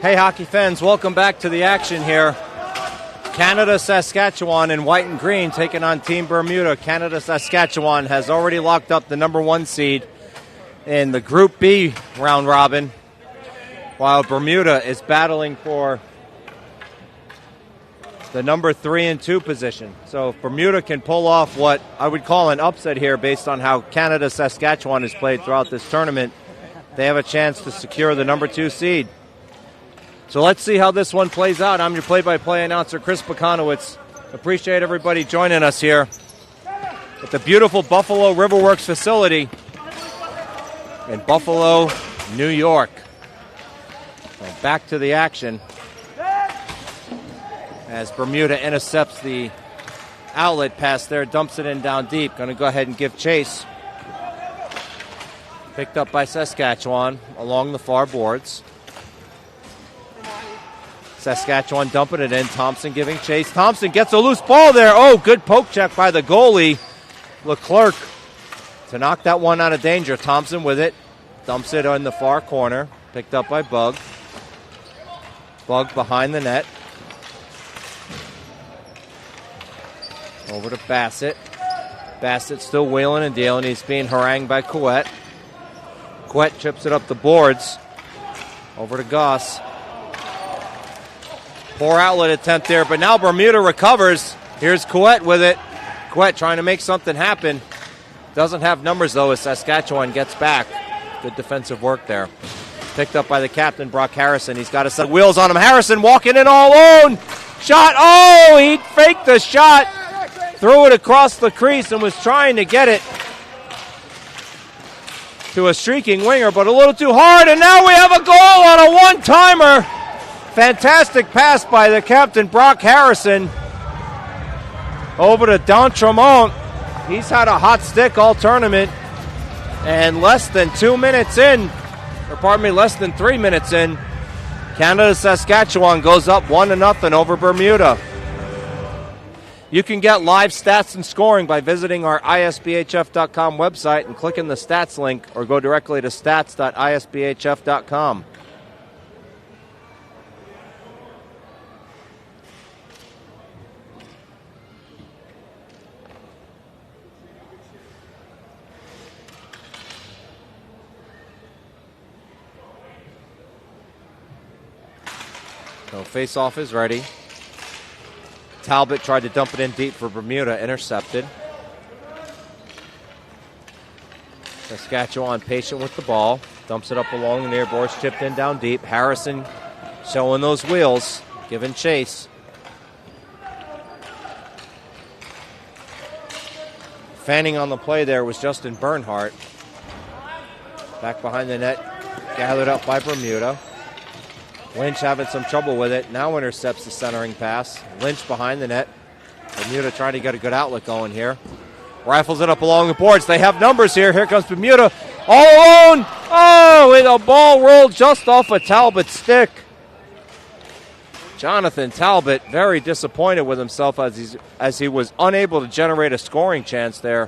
Hey, hockey fans, welcome back to the action here. Canada, Saskatchewan in white and green taking on Team Bermuda. Canada, Saskatchewan has already locked up the number 1 seed in the Group B round robin, while Bermuda is battling for the number 3 and 2 position. So if Bermuda can pull off what I would call an upset here based on how Canada, Saskatchewan has played throughout this tournament, they have a chance to secure the number 2 seed. So let's see how this one plays out. I'm your play-by-play announcer, Chris Pekanowitz. Appreciate everybody joining us here at the beautiful Buffalo Riverworks facility in Buffalo, New York. And back to the action as Bermuda intercepts the outlet pass there, dumps it in down deep. Going to go ahead and give chase. Picked up by Saskatchewan along the far boards. Saskatchewan dumping it in. Thompson giving chase. Thompson gets a loose ball there. Oh, good poke check by the goalie, Leclerc, to knock that one out of danger. Thompson with it. Dumps it on the far corner. Picked up by Bug. Bug behind the net. Over to Bassett. Bassett still wheeling and dealing. He's being harangued by Couette. Couette chips it up the boards. Over to Goss. Poor outlet attempt there, but now Bermuda recovers. Here's Couette with it. Couette trying to make something happen. Doesn't have numbers, though, as Saskatchewan gets back. Good defensive work there. Picked up by the captain, Brock Harrison. He's got a set of wheels on him. Harrison walking in all alone. Shot. Oh, he faked the shot. Threw it across the crease and was trying to get it to a streaking winger, but a little too hard. And now we have a goal on a one-timer. Fantastic pass by the captain, Brock Harrison. Over to D'Entremont. He's had a hot stick all tournament. And less than 3 minutes in, Canada, Saskatchewan goes up 1-0 over Bermuda. You can get live stats and scoring by visiting our isbhf.com website and clicking the stats link, or go directly to stats.isbhf.com. So face-off is ready. Talbot tried to dump it in deep for Bermuda, intercepted. Saskatchewan patient with the ball. Dumps it up along the near boards, chipped in down deep. Harrison showing those wheels, giving chase. Fanning on the play there was Justin Bernhardt. Back behind the net, gathered up by Bermuda. Lynch having some trouble with it. Now intercepts the centering pass. Lynch behind the net. Bermuda trying to get a good outlet going here. Rifles it up along the boards. They have numbers here. Here comes Bermuda. All alone. Oh, and the ball rolled just off of Talbot's stick. Jonathan Talbot very disappointed with himself as he was unable to generate a scoring chance there.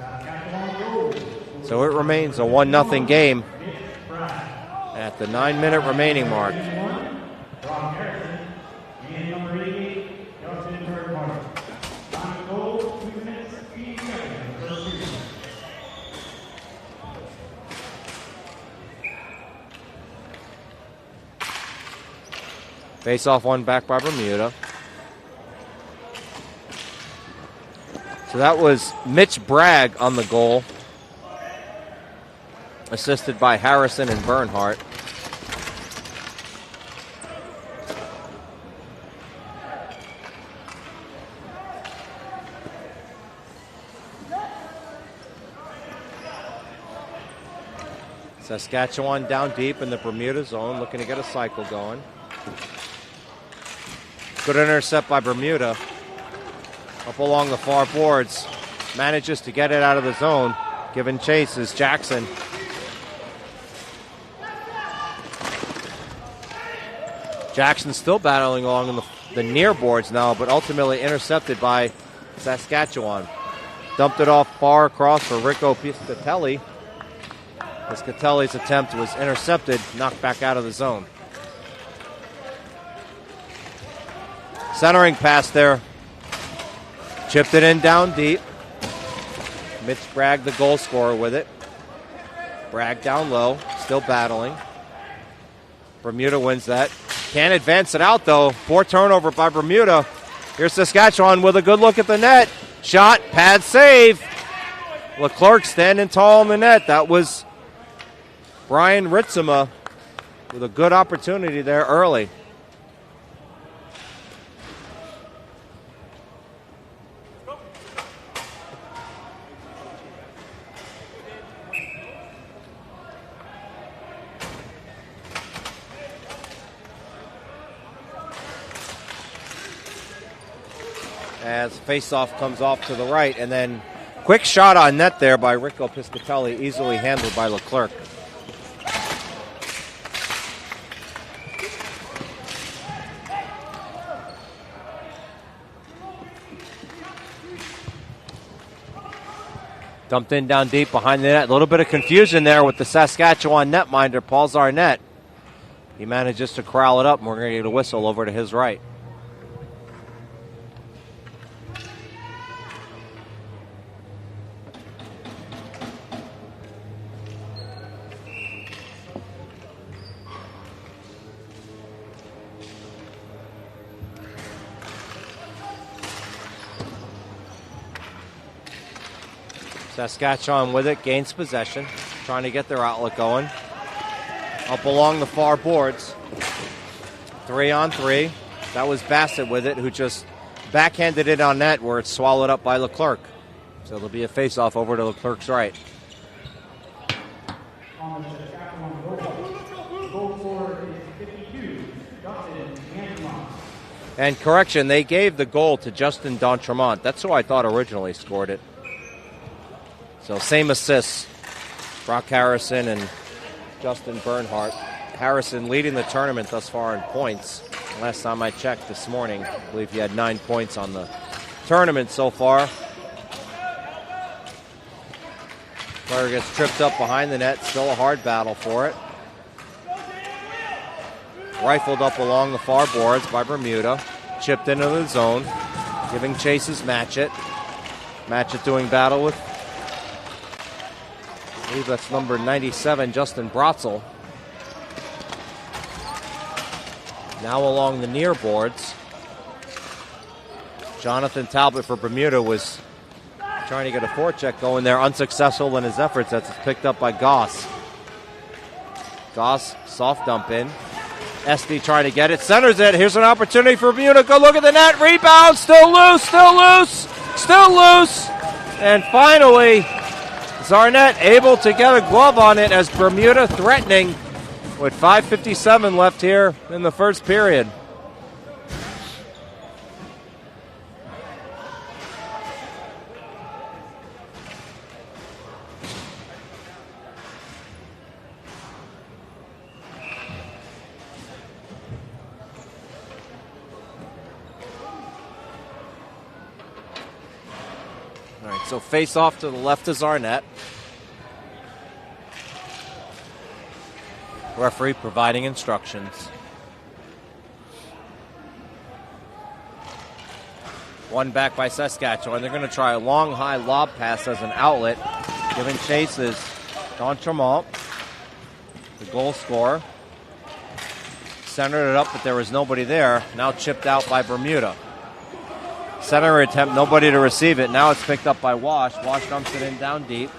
So it remains a 1-0 game at the 9-minute remaining mark. Face-off one back by Bermuda. So that was Mitch Bragg on the goal, assisted by Harrison and Bernhardt. Saskatchewan down deep in the Bermuda zone, looking to get a cycle going. Good intercept by Bermuda. Up along the far boards. Manages to get it out of the zone. Giving chase is Jackson. Jackson still battling along in the near boards now, but ultimately intercepted by Saskatchewan. Dumped it off far across for Rico Piscatelli. Piscatelli's attempt was intercepted, knocked back out of the zone. Centering pass there. Chipped it in down deep. Mitch Bragg, the goal scorer, with it. Bragg down low, still battling. Bermuda wins that. Can't advance it out, though. Poor turnover by Bermuda. Here's Saskatchewan with a good look at the net. Shot, pad save. Leclerc standing tall in the net. That was Brian Ritzema with a good opportunity there early. As face-off comes off to the right, and then quick shot on net there by Rico Piscatelli, easily handled by Leclerc. Dumped in down deep behind the net. A little bit of confusion there with the Saskatchewan netminder, Paul Zarnett. He manages to corral it up, and we're going to get a whistle over to his right. Saskatchewan with it, gains possession, trying to get their outlet going. Up along the far boards. 3-on-3. That was Bassett with it, who just backhanded it on net where it's swallowed up by Leclerc. So there'll be a face-off over to Leclerc's right. And correction, they gave the goal to Justin D'Entremont. That's who I thought originally scored it. So same assists, Brock Harrison and Justin Bernhardt. Harrison leading the tournament thus far in points. Last time I checked this morning, I believe he had 9 points on the tournament so far. Player gets tripped up behind the net, still a hard battle for it. Rifled up along the far boards by Bermuda. Chipped into the zone, giving chases Matchett. Matchett doing battle with, I believe that's number 97, Justin Brotzel. Now along the near boards. Jonathan Talbot for Bermuda was trying to get a forecheck going there, unsuccessful in his efforts. That's picked up by Goss. Goss, soft dump in. Esty trying to get it, centers it. Here's an opportunity for Bermuda. Go look at the net, rebound, still loose, still loose, still loose. And finally, Zarnett able to get a glove on it as Bermuda threatening with 5:57 left here in the first period. All right, so face off to the left of Zarnett. Referee providing instructions. One back by Saskatchewan. They're going to try a long, high lob pass as an outlet. Giving chase is D'Entremont, the goal scorer. Centered it up, but there was nobody there. Now chipped out by Bermuda. Center attempt, nobody to receive it. Now it's picked up by Wash. Wash dumps it in down deep.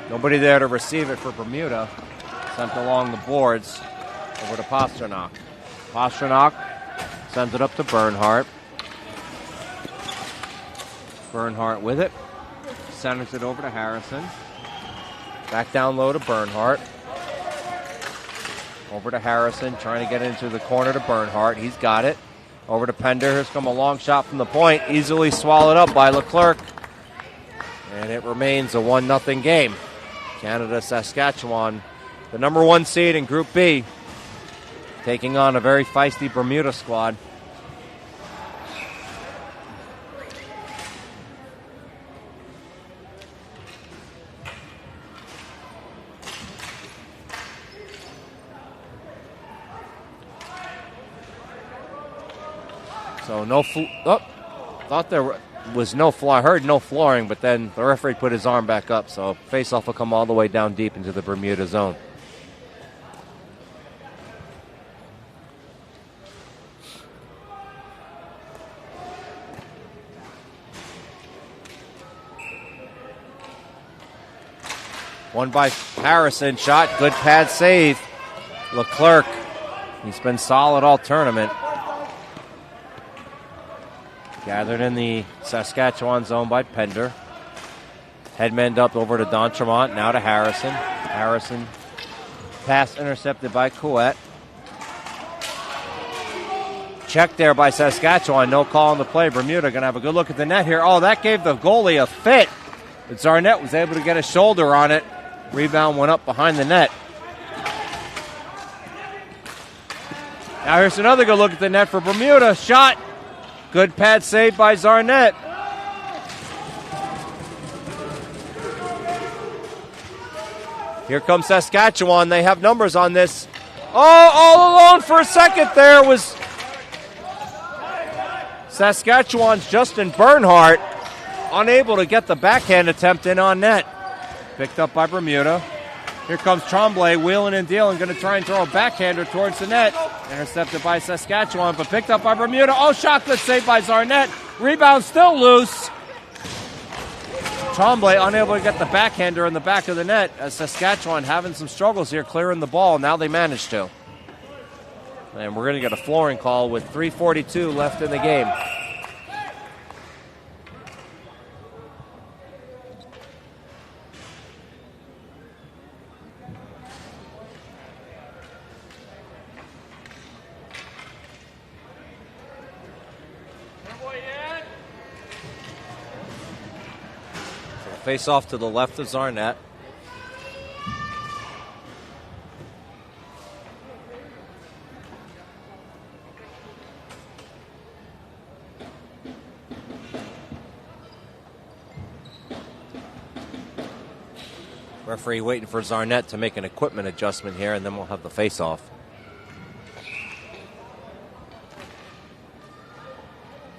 Nobody there to receive it for Bermuda. Sent along the boards over to Pasternak. Pasternak sends it up to Bernhardt. Bernhardt with it. Centers it over to Harrison. Back down low to Bernhardt. Over to Harrison, trying to get into the corner to Bernhardt. He's got it. Over to Pender. Here's come a long shot from the point. Easily swallowed up by Leclerc. And it remains a 1-0 game. Canada, Saskatchewan, the number 1 seed in Group B, taking on a very feisty Bermuda squad. So thought there was no floor. I heard no flooring, but then the referee put his arm back up, so face-off will come all the way down deep into the Bermuda zone. One by Harrison, shot, good pad save. Leclerc, he's been solid all tournament. Gathered in the Saskatchewan zone by Pender. Headman up over to D'Entremont, now to Harrison. Harrison, pass intercepted by Couette. Check there by Saskatchewan, no call on the play. Bermuda going to have a good look at the net here. Oh, that gave the goalie a fit. But Zarnett was able to get a shoulder on it. Rebound went up behind the net. Now here's another good look at the net for Bermuda. Shot. Good pad save by Zarnett. Here comes Saskatchewan. They have numbers on this. Oh, all alone for a second there was Saskatchewan's Justin Bernhardt, unable to get the backhand attempt in on net. Picked up by Bermuda. Here comes Tremblay wheeling and dealing, going to try and throw a backhander towards the net. Intercepted by Saskatchewan, but picked up by Bermuda. Oh, shot good save by Zarnett. Rebound still loose. Tremblay unable to get the backhander in the back of the net as Saskatchewan having some struggles here clearing the ball. Now they managed to. And we're going to get a flooring call with 3:42 left in the game. Face off to the left of Zarnett. Referee waiting for Zarnett to make an equipment adjustment here, and then we'll have the face off.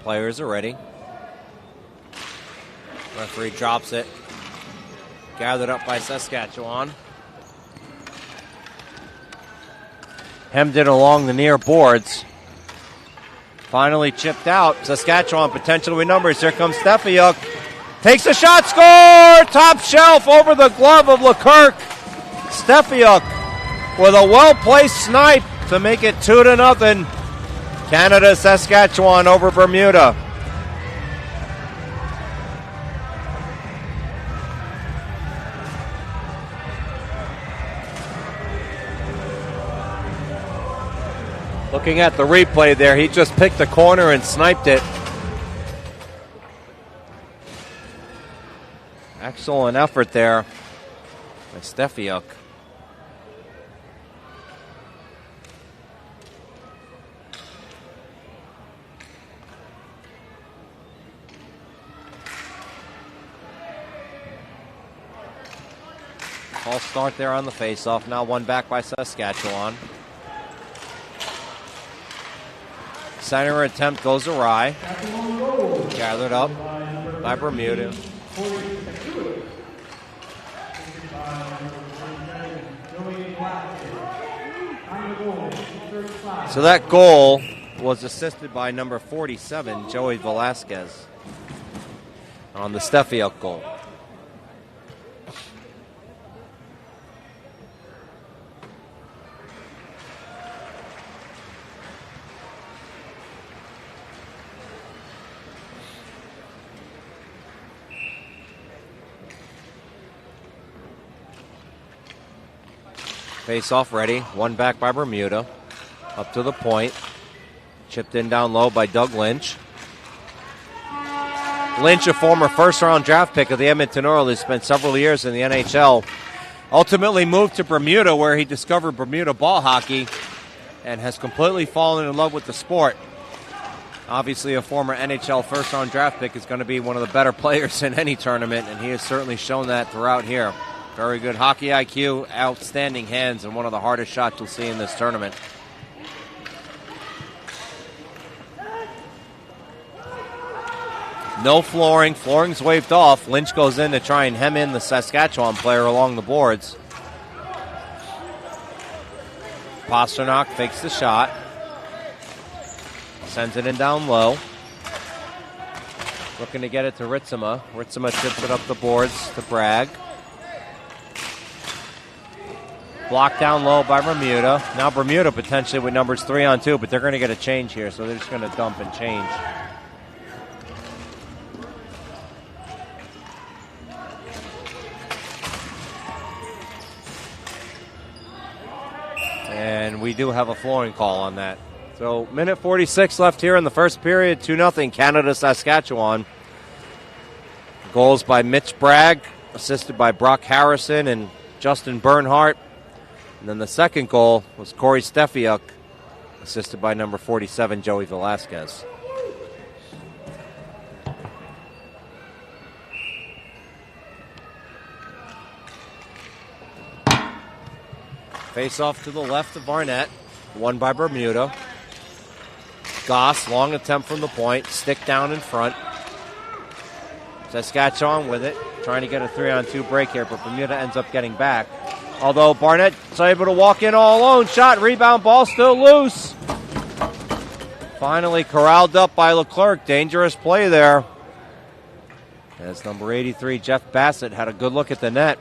Players are ready. Referee drops it. Gathered up by Saskatchewan. Hemmed in along the near boards. Finally chipped out. Saskatchewan potential with numbers. Here comes Stefiuk. Takes a shot, score! Top shelf over the glove of Leclerc. Stefiuk with a well-placed snipe to make it 2-0. Canada, Saskatchewan over Bermuda. Looking at the replay there, he just picked the corner and sniped it. Excellent effort there by Stefiuk. False start there on the faceoff. Now one back by Saskatchewan. Center attempt goes awry. Gathered up by Bermuda. So that goal was assisted by number 47, Joey Velasquez, on the Stefiuk goal. Face off ready. One back by Bermuda. Up to the point. Chipped in down low by Doug Lynch. Lynch, a former first-round draft pick of the Edmonton Oilers, spent several years in the NHL. Ultimately moved to Bermuda, where he discovered Bermuda ball hockey and has completely fallen in love with the sport. Obviously, a former NHL first-round draft pick is going to be one of the better players in any tournament, and he has certainly shown that throughout here. Very good hockey IQ, outstanding hands, and one of the hardest shots you'll see in this tournament. No flooring. Flooring's waved off. Lynch goes in to try and hem in the Saskatchewan player along the boards. Pasternak fakes the shot. Sends it in down low. Looking to get it to Ritsema. Ritsema tips it up the boards to Bragg. Blocked down low by Bermuda. Now Bermuda potentially with numbers 3-on-2, but they're going to get a change here, so they're just going to dump and change. And we do have a flooring call on that. So minute 46 left here in the first period. 2-0 Canada, Saskatchewan. Goals by Mitch Bragg, assisted by Brock Harrison and Justin Bernhardt. And then the second goal was Corey Stefiuk, assisted by number 47, Joey Velasquez. Face off to the left of Barnett. Won by Bermuda. Goss, long attempt from the point. Stick down in front. Saskatchewan with it. Trying to get a 3-on-2 break here, but Bermuda ends up getting back. Although Barnett's able to walk in all alone. Shot, rebound, ball still loose. Finally corralled up by Leclerc. Dangerous play there. As number 83, Jeff Bassett, had a good look at the net.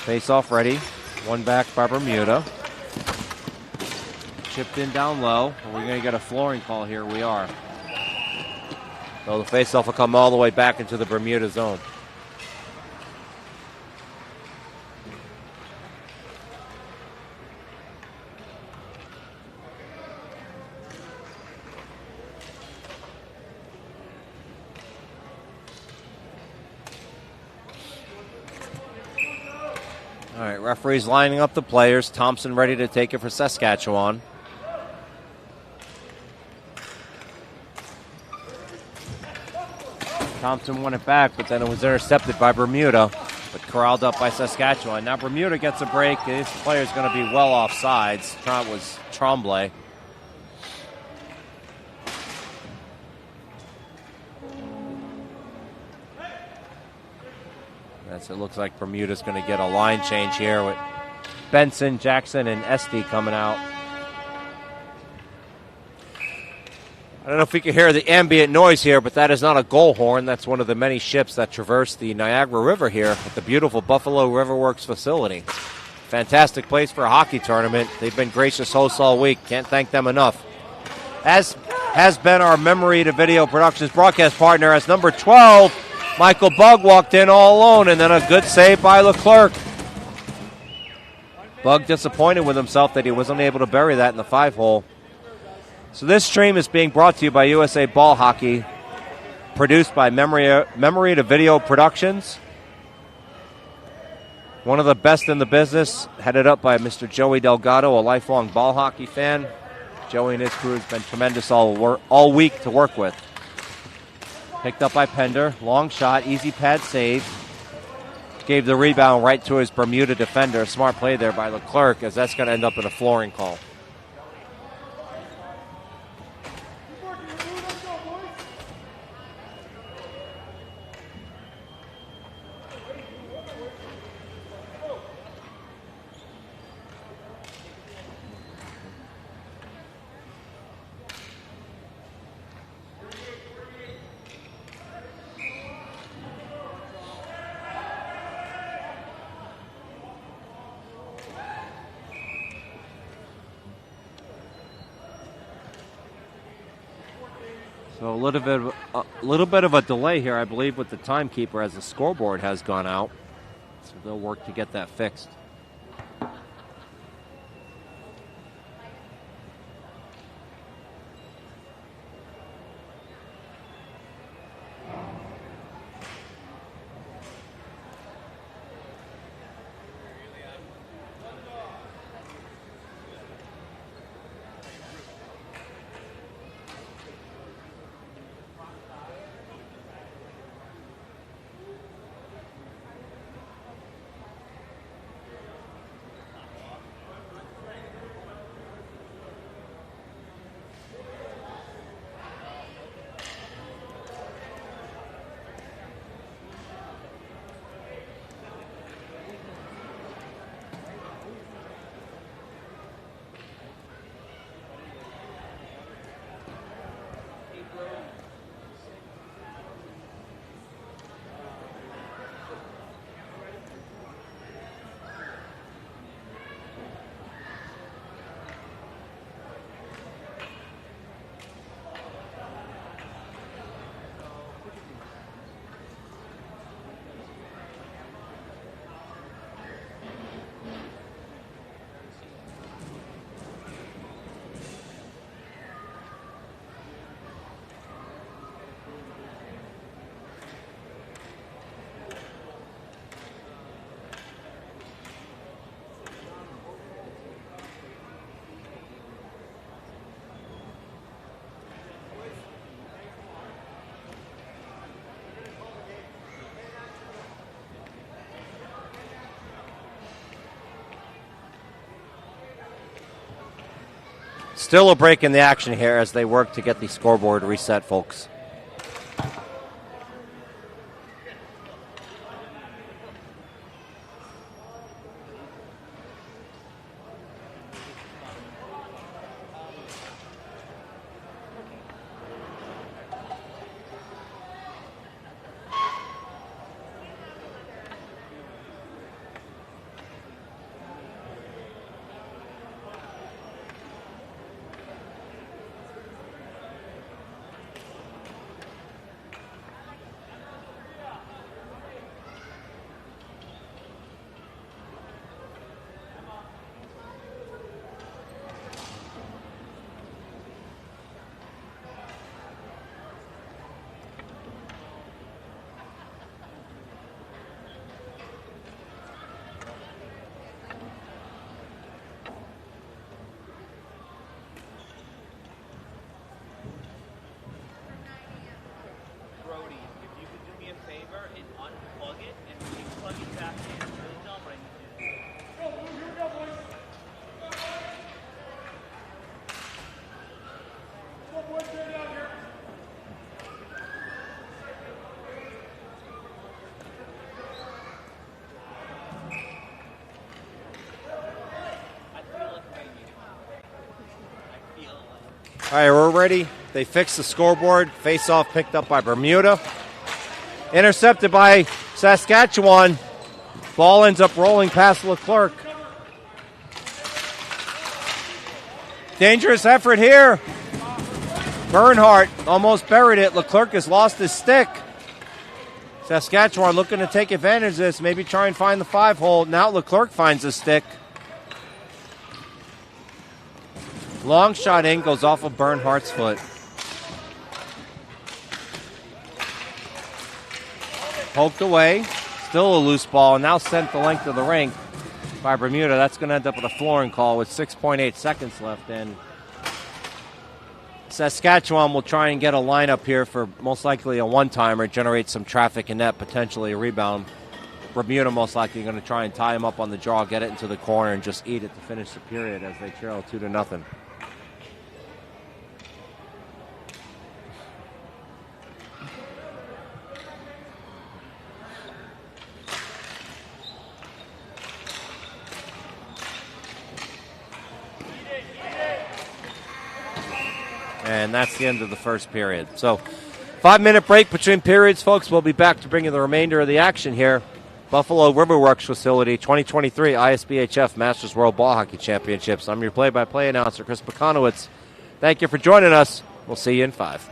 Face off ready. One back by Bermuda. Chipped in down low. Are we going to get a flooring call here? We are. So the face off will come all the way back into the Bermuda zone. All right, referees lining up the players. Thompson ready to take it for Saskatchewan. Thompson won it back, but then it was intercepted by Bermuda, but corralled up by Saskatchewan. Now Bermuda gets a break. This player's going to be well off sides. That was Tremblay. It looks like Bermuda's going to get a line change here with Benson, Jackson, and Esty coming out. I don't know if we can hear the ambient noise here, but that is not a goal horn. That's one of the many ships that traverse the Niagara River here at the beautiful Buffalo River Works facility. Fantastic place for a hockey tournament. They've been gracious hosts all week. Can't thank them enough. As has been our Memory to Video Productions broadcast partner, as number 12, Michael Bugg walked in all alone, and then a good save by Leclerc. Bugg disappointed with himself that he wasn't able to bury that in the 5-hole. So this stream is being brought to you by USA Ball Hockey, produced by Memory to Video Productions. One of the best in the business, headed up by Mr. Joey Delgado, a lifelong ball hockey fan. Joey and his crew has been tremendous all week to work with. Picked up by Pender. Long shot, easy pad save. Gave the rebound right to his Bermuda defender. Smart play there by Leclerc, as that's going to end up in a flooring call. So a little bit of a delay here, I believe, with the timekeeper as the scoreboard has gone out. So they'll work to get that fixed. Still a break in the action here as they work to get the scoreboard reset, folks. All right, we're ready. They fixed the scoreboard. Face-off picked up by Bermuda. Intercepted by Saskatchewan. Ball ends up rolling past Leclerc. Dangerous effort here. Bernhardt almost buried it. Leclerc has lost his stick. Saskatchewan looking to take advantage of this, maybe try and find the 5-hole. Now Leclerc finds the stick. Long shot in, goes off of Bernhardt's foot. Poked away. Still a loose ball, and now sent the length of the rink by Bermuda. That's going to end up with a flooring call with 6.8 seconds left. And Saskatchewan will try and get a lineup here for most likely a one-timer, generate some traffic in net, potentially a rebound. Bermuda most likely going to try and tie him up on the draw, get it into the corner, and just eat it to finish the period as they trail 2-0. And that's the end of the first period. So 5-minute break between periods, folks. We'll be back to bring you the remainder of the action here. Buffalo Riverworks facility, 2023 ISBHF Masters World Ball Hockey Championships. I'm your play-by-play announcer, Chris Pekonowitz. Thank you for joining us. We'll see you in 5.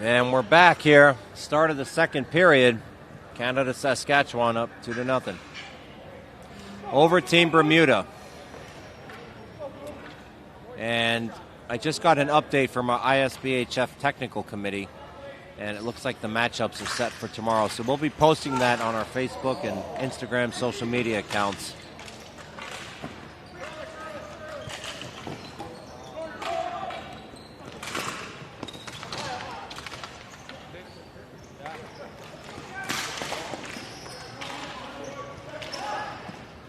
And we're back here. Start of the second period. Canada, Saskatchewan up 2-0. Over Team Bermuda. And I just got an update from our ISBHF technical committee. And it looks like the matchups are set for tomorrow. So we'll be posting that on our Facebook and Instagram social media accounts.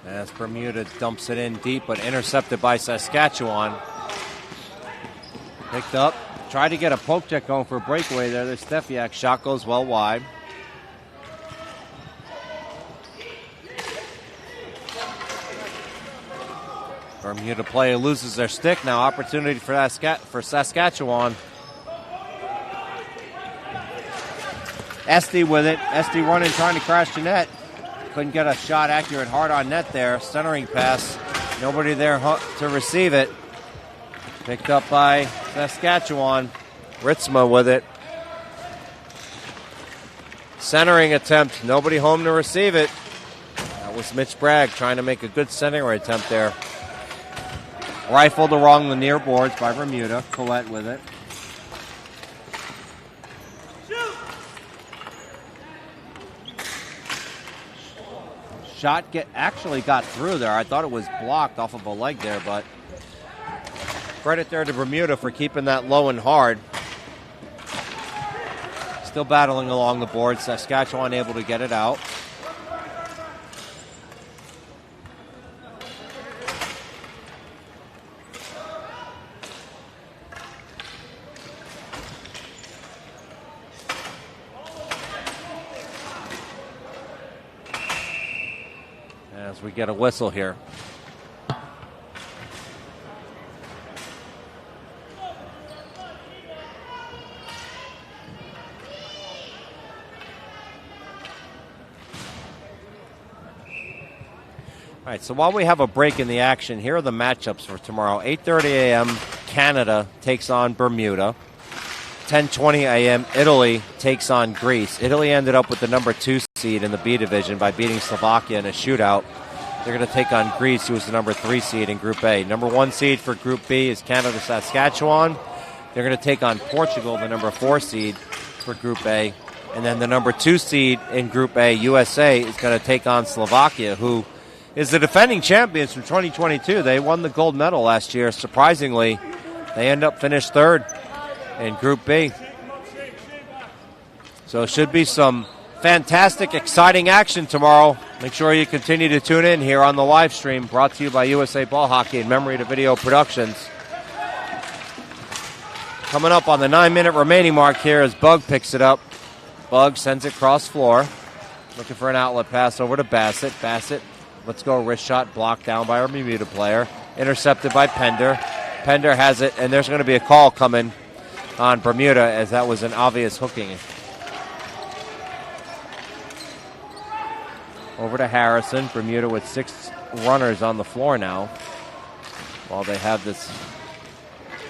As Bermuda dumps it in deep, but intercepted by Saskatchewan. Picked up. Tried to get a poke check going for a breakaway there. The Steffiak shot goes well wide. Bermuda player loses their stick. Now opportunity for Saskatchewan. Esty with it. Esty running, trying to crash the net. Couldn't get a shot accurate hard on net there. Centering pass. Nobody there to receive it. Picked up by Saskatchewan. Ritzma with it. Centering attempt. Nobody home to receive it. That was Mitch Bragg trying to make a good centering attempt there. Rifled along the near boards by Bermuda. Collette with it. Shot actually got through there. I thought it was blocked off of a leg there, but credit there to Bermuda for keeping that low and hard. Still battling along the board. Saskatchewan able to get it out. As we get a whistle here. All right, so while we have a break in the action, here are the matchups for tomorrow. 8:30 a.m., Canada takes on Bermuda. 10:20 a.m., Italy takes on Greece. Italy ended up with the number 2 seed in the B division by beating Slovakia in a shootout. They're going to take on Greece, who is the number 3 seed in Group A. Number 1 seed for Group B is Canada, Saskatchewan. They're going to take on Portugal, the number 4 seed for Group A. And then the number 2 seed in Group A, USA, is going to take on Slovakia, who is the defending champions from 2022. They won the gold medal last year. Surprisingly, they end up finished 3rd in Group B. So it should be some fantastic, exciting action tomorrow. Make sure you continue to tune in here on the live stream, brought to you by USA Ball Hockey and Memory to Video Productions. Coming up on the 9-minute remaining mark here as Bug picks it up. Bug sends it cross floor. Looking for an outlet pass over to Bassett. Bassett, let's go, wrist shot blocked down by our Bermuda player. Intercepted by Pender. Pender has it, and there's going to be a call coming on Bermuda as that was an obvious hooking. Over to Harrison. Bermuda with 6 runners on the floor now while they have this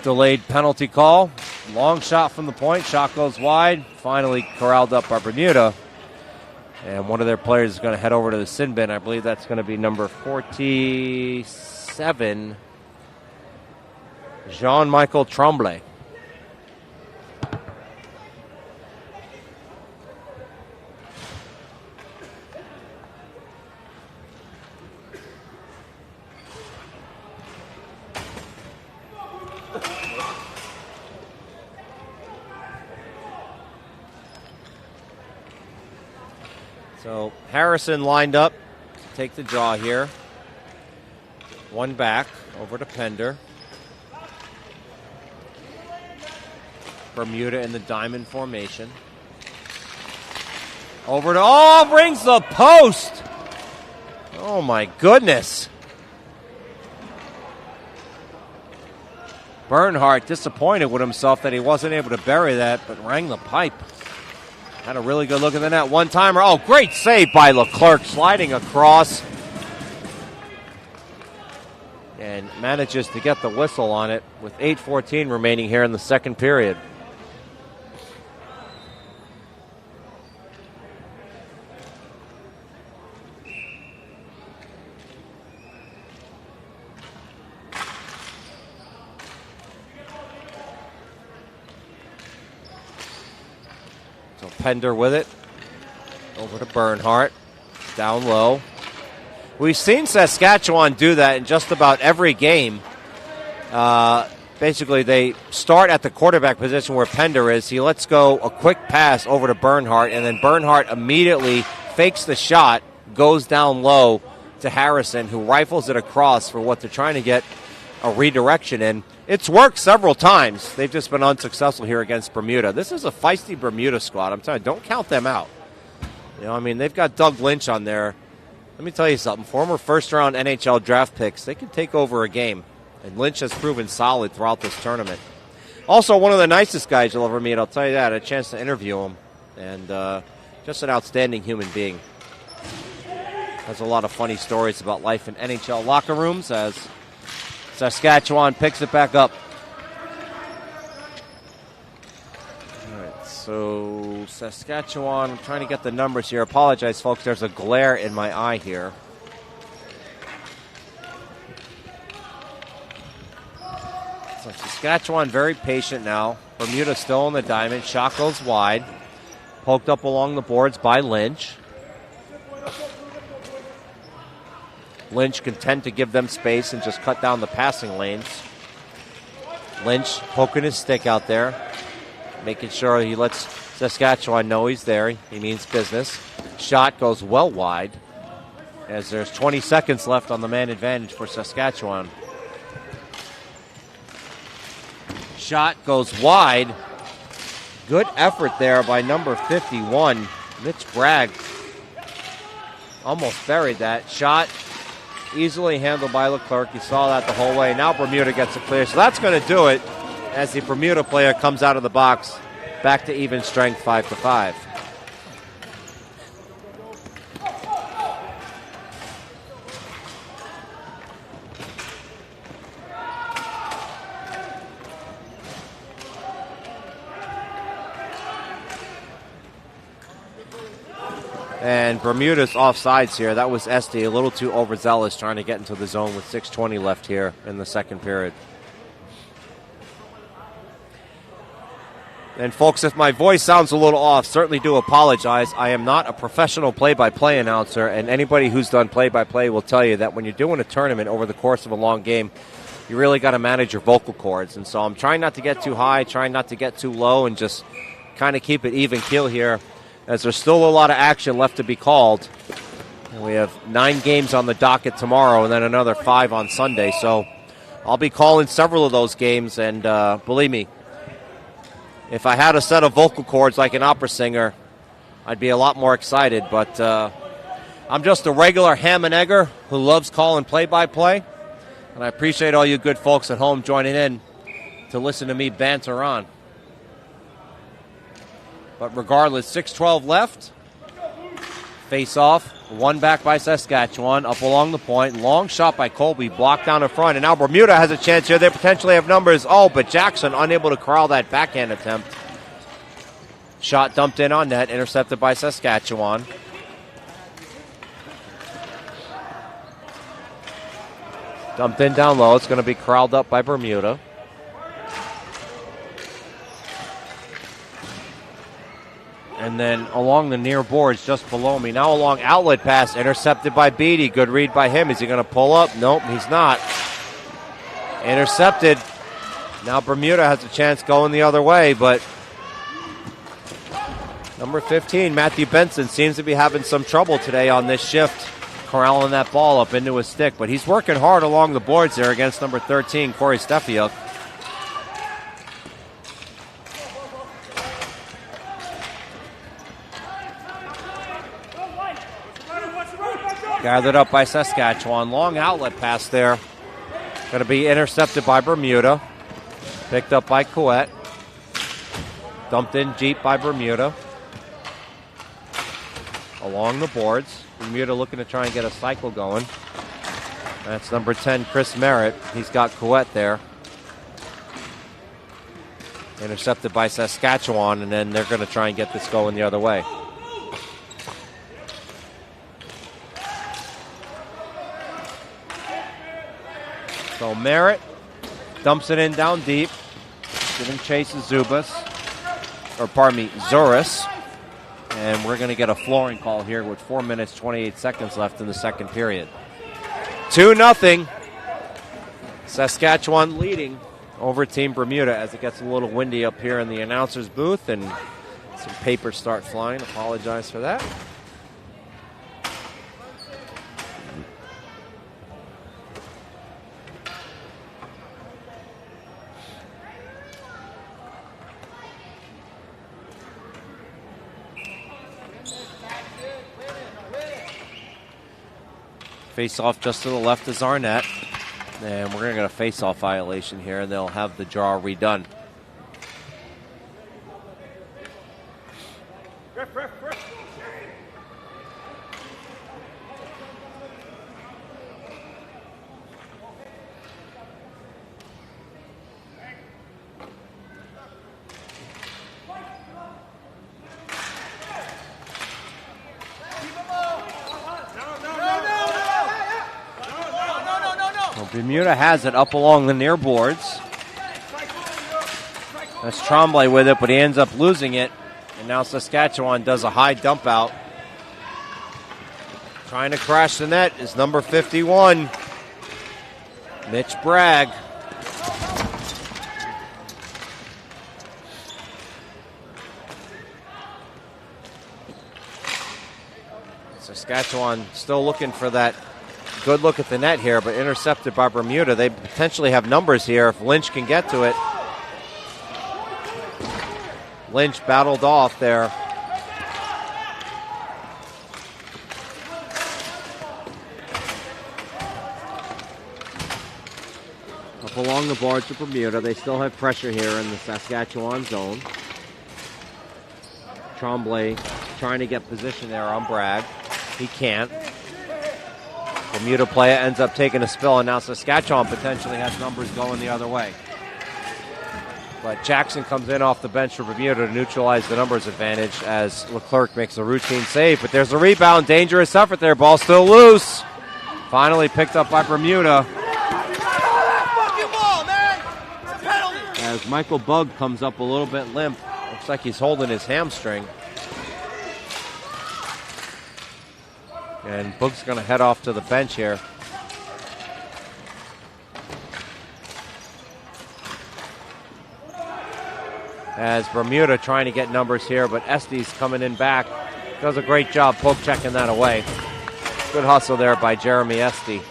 delayed penalty call. Long shot from the point. Shot goes wide. Finally corralled up by Bermuda. And one of their players is going to head over to the sin bin. I believe that's going to be number 47, Jean-Michel Tremblay. So Harrison lined up to take the draw here. One back over to Pender. Bermuda in the diamond formation. Over to, brings the post. Oh my goodness. Bernhardt disappointed with himself that he wasn't able to bury that, but rang the pipe. Had a really good look at the net. One-timer. Oh, great save by Leclerc, sliding across. And manages to get the whistle on it with 8:14 remaining here in the second period. So Pender with it. Over to Bernhardt. Down low. We've seen Saskatchewan do that in just about every game. Basically, they start at the quarterback position where Pender is. He lets go a quick pass over to Bernhardt, and then Bernhardt immediately fakes the shot, goes down low to Harrison, who rifles it across for what they're trying to get a redirection in. It's worked several times. They've just been unsuccessful here against Bermuda. This is a feisty Bermuda squad. I'm telling you, don't count them out. They've got Doug Lynch on there. Let me tell you something. Former first-round NHL draft picks, they can take over a game. And Lynch has proven solid throughout this tournament. Also, one of the nicest guys you'll ever meet, I'll tell you that. I had a chance to interview him. And just an outstanding human being. Has a lot of funny stories about life in NHL locker rooms as Saskatchewan picks it back up. All right, so Saskatchewan, I'm trying to get the numbers here. Apologize, folks. There's a glare in my eye here. So Saskatchewan very patient now. Bermuda still in the diamond. Shot goes wide. Poked up along the boards by Lynch. Lynch content to give them space and just cut down the passing lanes. Lynch poking his stick out there, making sure he lets Saskatchewan know he's there. He means business. Shot goes well wide as there's 20 seconds left on the man advantage for Saskatchewan. Shot goes wide. Good effort there by number 51, Mitch Bragg. Almost buried that. Shot easily handled by Leclerc. You saw that the whole way. Now Bermuda gets it clear. So that's going to do it as the Bermuda player comes out of the box. Back to even strength, 5-5. And Bermuda's offsides here. That was Esty, a little too overzealous trying to get into the zone with 6:20 left here in the second period. And folks, if my voice sounds a little off, certainly do apologize. I am not a professional play-by-play announcer, and anybody who's done play-by-play will tell you that when you're doing a tournament over the course of a long game, you really got to manage your vocal cords. And so I'm trying not to get too high, trying not to get too low, and just kind of keep it even keel here, as there's still a lot of action left to be called. And we have 9 games on the docket tomorrow and then another 5 on Sunday. So I'll be calling several of those games, and believe me, if I had a set of vocal cords like an opera singer, I'd be a lot more excited. But I'm just a regular ham and egger who loves calling play-by-play, and I appreciate all you good folks at home joining in to listen to me banter on. But regardless, 6:12 left. Face off. One back by Saskatchewan. Up along the point. Long shot by Colby. Blocked down in front. And now Bermuda has a chance here. They potentially have numbers. Oh, but Jackson unable to corral that backhand attempt. Shot dumped in on net. Intercepted by Saskatchewan. Dumped in down low. It's going to be corralled up by Bermuda. And then along the near boards just below me. Now a long outlet pass intercepted by Beatty. Good read by him. Is he going to pull up? Nope, he's not. Intercepted. Now Bermuda has a chance going the other way, but number 15, Matthew Benson, seems to be having some trouble today on this shift, corralling that ball up into his stick. But he's working hard along the boards there against number 13, Corey Stefiuk. Gathered up by Saskatchewan. Long outlet pass there. Going to be intercepted by Bermuda. Picked up by Couette. Dumped in deep by Bermuda. Along the boards. Bermuda looking to try and get a cycle going. That's number 10, Chris Merritt. He's got Couette there. Intercepted by Saskatchewan, and then they're going to try and get this going the other way. So Merritt dumps it in down deep. Giving chase to Zuris. And we're going to get a flooring call here with 4 minutes, 28 seconds left in the second period. 2-0. Saskatchewan leading over Team Bermuda as it gets a little windy up here in the announcer's booth and some papers start flying. Apologize for that. Face off just to the left is Arnett. And we're going to get a face-off violation here, and they'll have the draw redone. Bermuda has it up along the near boards. That's Tremblay with it, but he ends up losing it. And now Saskatchewan does a high dump out. Trying to crash the net is number 51, Mitch Bragg. Saskatchewan still looking for that good look at the net here, but intercepted by Bermuda. They potentially have numbers here if Lynch can get to it. Lynch battled off there. Up along the boards of Bermuda. They still have pressure here in the Saskatchewan zone. Tremblay trying to get position there on Bragg. He can't. Bermuda player ends up taking a spill, and now Saskatchewan potentially has numbers going the other way. But Jackson comes in off the bench for Bermuda to neutralize the numbers advantage as Leclerc makes a routine save. But there's a rebound. Dangerous effort there. Ball still loose. Finally picked up by Bermuda. As Michael Bugg comes up a little bit limp. Looks like he's holding his hamstring. And Boog's going to head off to the bench here. As Bermuda trying to get numbers here, but Estes coming in back. Does a great job poke checking that away. Good hustle there by Jeremy Estes.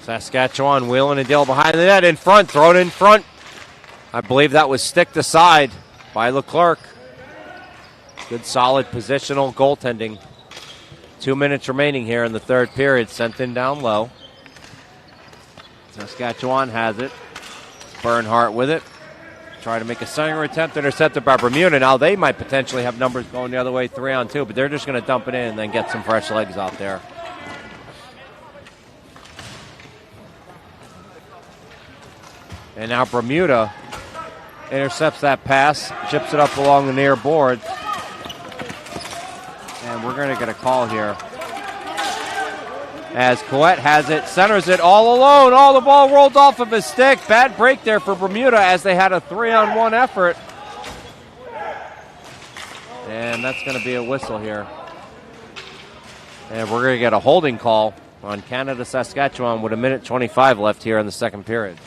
Saskatchewan wheeling a deal behind the net in front, thrown in front. I believe that was sticked aside by Leclerc. Good solid positional goaltending. 2 minutes remaining here in the third period. Sent in down low. Saskatchewan has it. Bernhardt with it. Try to make a center attempt, intercepted by Bermuda. Now they might potentially have numbers going the other way, 3-on-2, but they're just going to dump it in and then get some fresh legs out there. And now Bermuda intercepts that pass, chips it up along the near boards. And we're going to get a call here. As Coet has it, centers it all alone. Oh, the ball rolled off of his stick. Bad break there for Bermuda as they had a 3-on-1 effort. And that's going to be a whistle here. And we're going to get a holding call on Canada-Saskatchewan with 1:25 left here in the second period.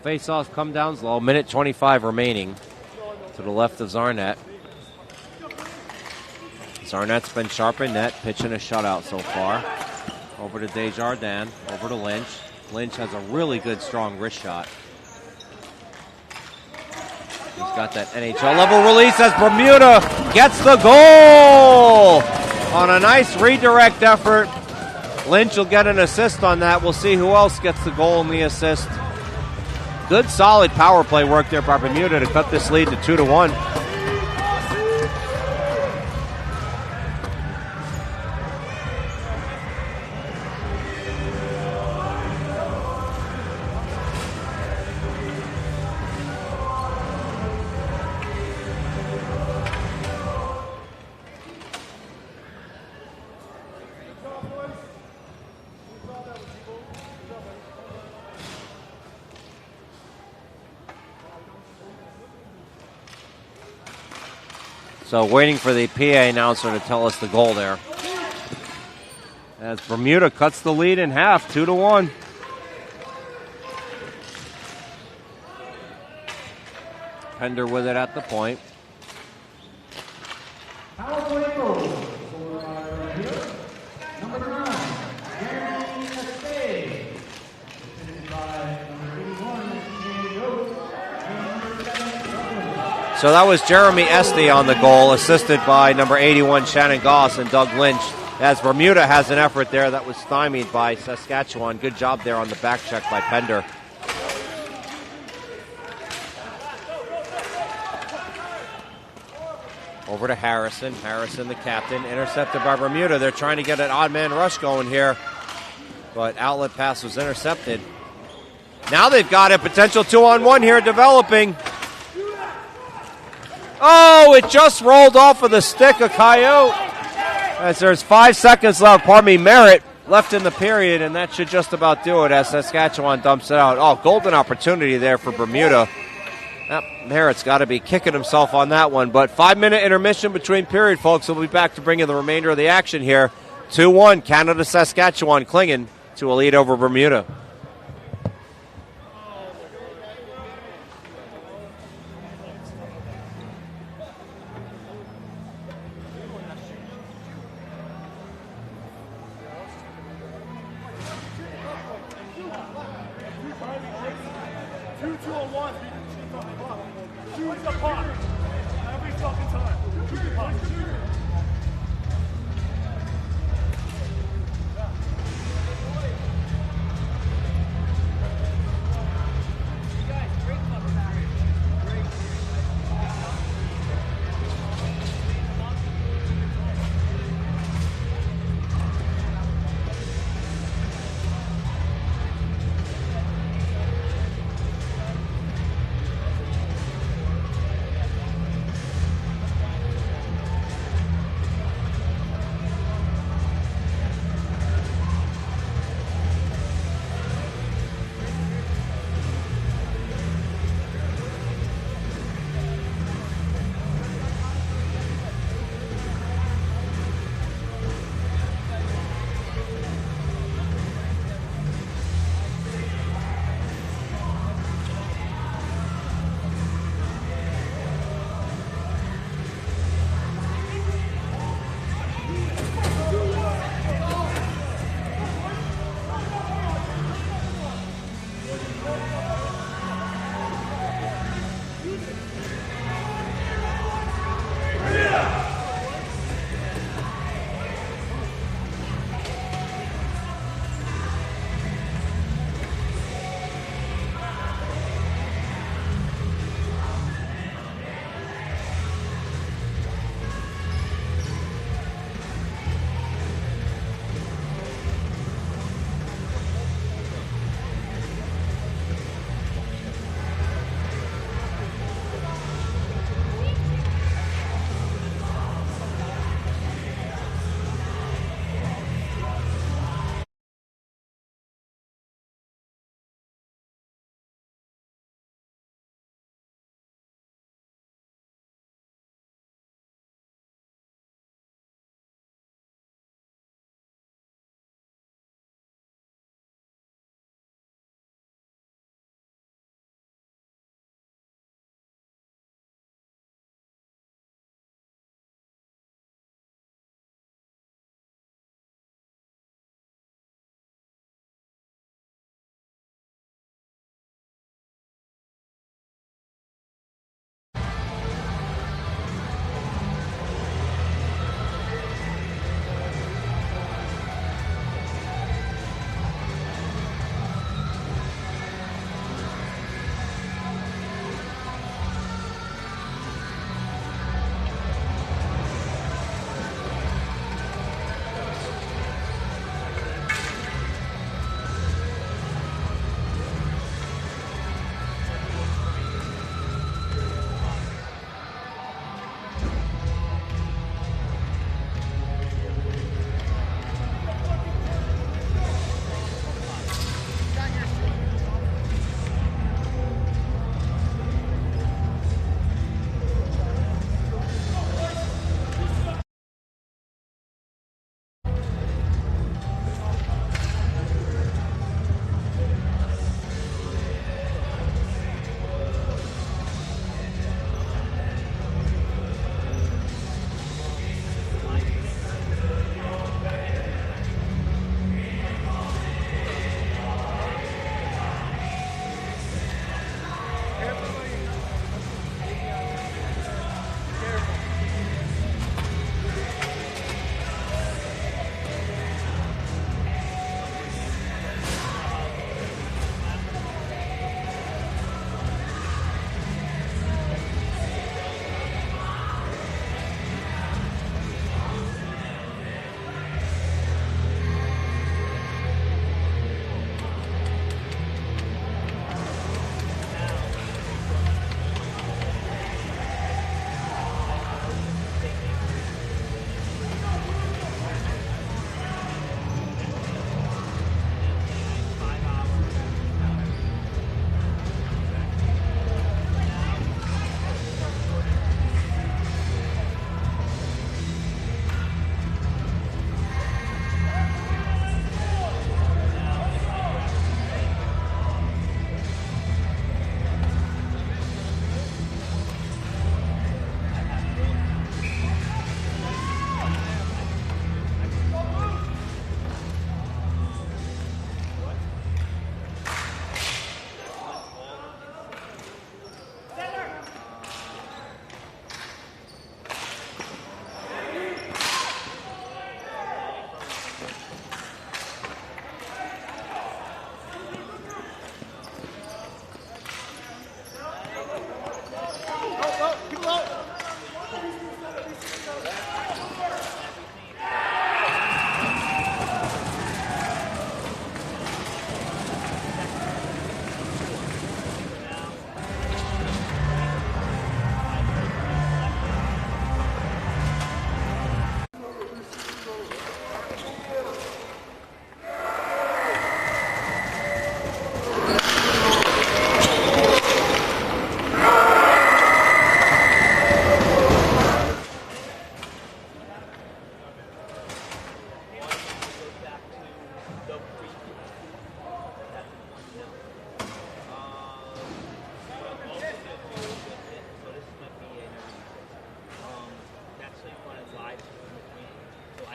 Face-off come down low. 1:25 remaining. To the left of Zarnett. Zarnett's been sharp in net, pitching a shutout so far. Over to Desjardins, over to Lynch. Lynch has a really good, strong wrist shot. He's got that NHL level release as Bermuda gets the goal on a nice redirect effort. Lynch will get an assist on that. We'll see who else gets the goal and the assist. Good solid power play work there by Bermuda to cut this lead to 2-1. So waiting for the PA announcer to tell us the goal there. As Bermuda cuts the lead in half, 2-1. Pender with it at the point. Power play goal for number 9, Jeremy Estee. Assisted by number 81, Jamie Oates, and number 7, So that was Jeremy Estee on the goal, assisted by number 81, Shannon Goss and Doug Lynch. As Bermuda has an effort there that was stymied by Saskatchewan. Good job there on the back check by Pender. Over to Harrison. Harrison, the captain, intercepted by Bermuda. They're trying to get an odd man rush going here, but outlet pass was intercepted. Now they've got a potential 2-on-1 here developing. Oh, it just rolled off of the stick of Coyote. As there's 5 seconds left, Merritt left in the period, and that should just about do it as Saskatchewan dumps it out. Oh, golden opportunity there for Bermuda. Merritt's got to be kicking himself on that one. But 5-minute intermission between period, folks. We'll be back to bring you the remainder of the action here. 2-1, Canada-Saskatchewan clinging to a lead over Bermuda.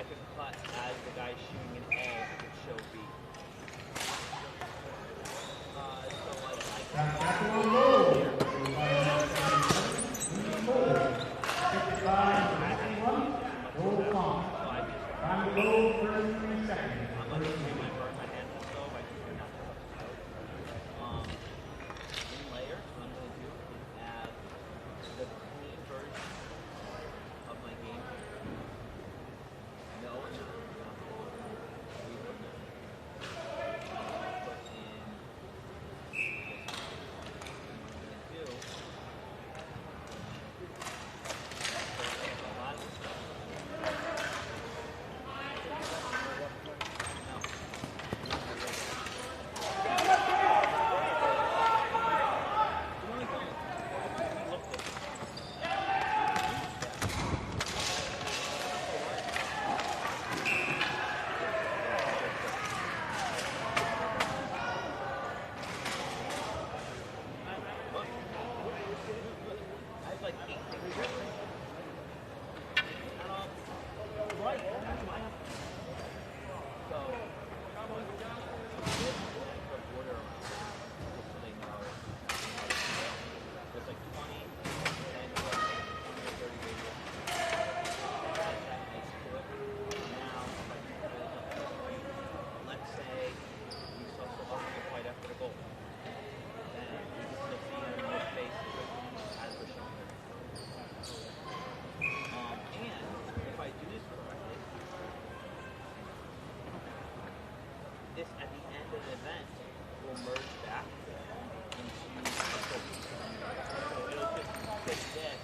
could cut as the guy shooting an A, I could show B. So like I Back on roll. 55, 91, roll on. Time to go, 33 seconds. I'm like, maybe I burn my hand on the stove, I just do not touch the stove. In layer, what I'm going to do is add the clean version of my game. No, I'm not. Put in this. A lot of stuff. This at the end of the event will merge back into a focus. So it'll just take this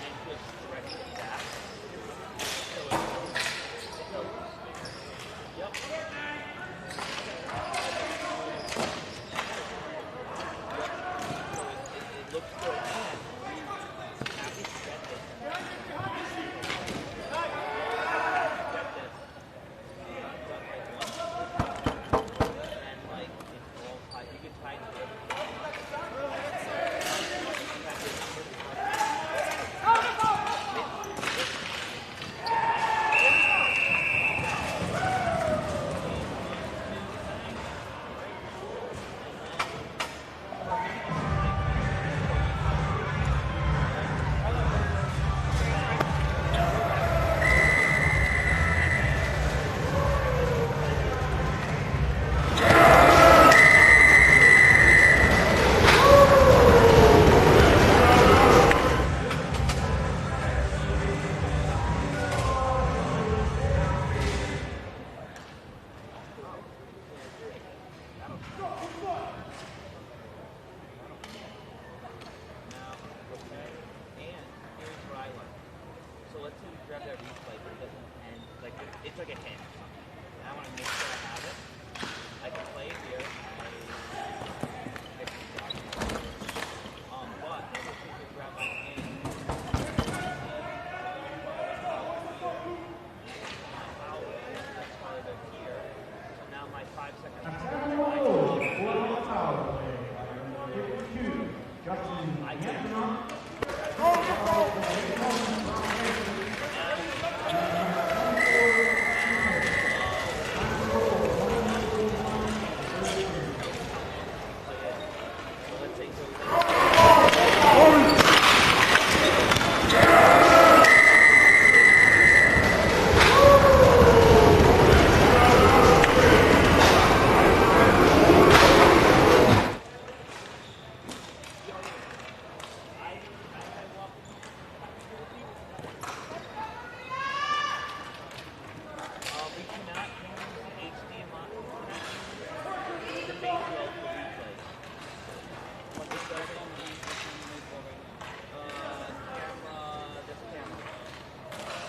and just stretch it back. So yep. It looks good and happy to get this. It's like a hint. And I want to make sure I have it. I can play it here. But I just need to grab my hand. That's farther here. So now my 5 seconds. I can.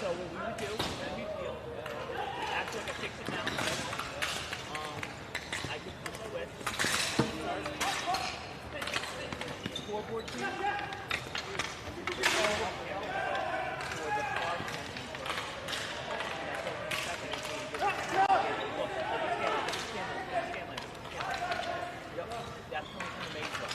So what we would do, as you feel, after I fix it down, I could switch scoreboard to for the far that's when it's made from.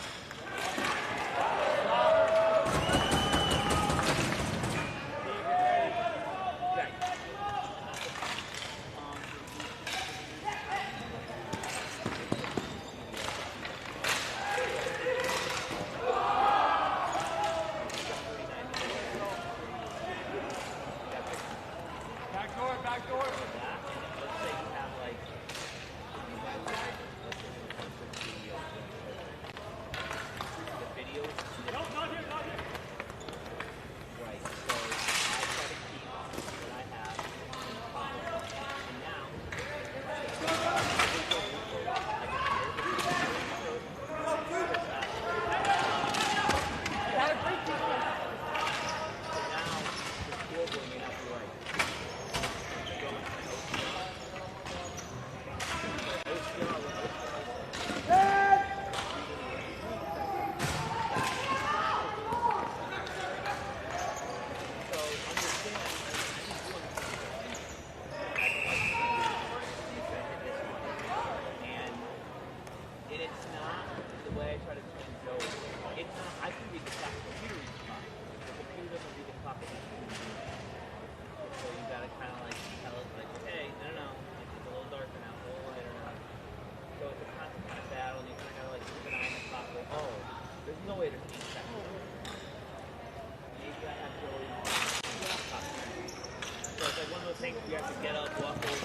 You have to get up, walk over,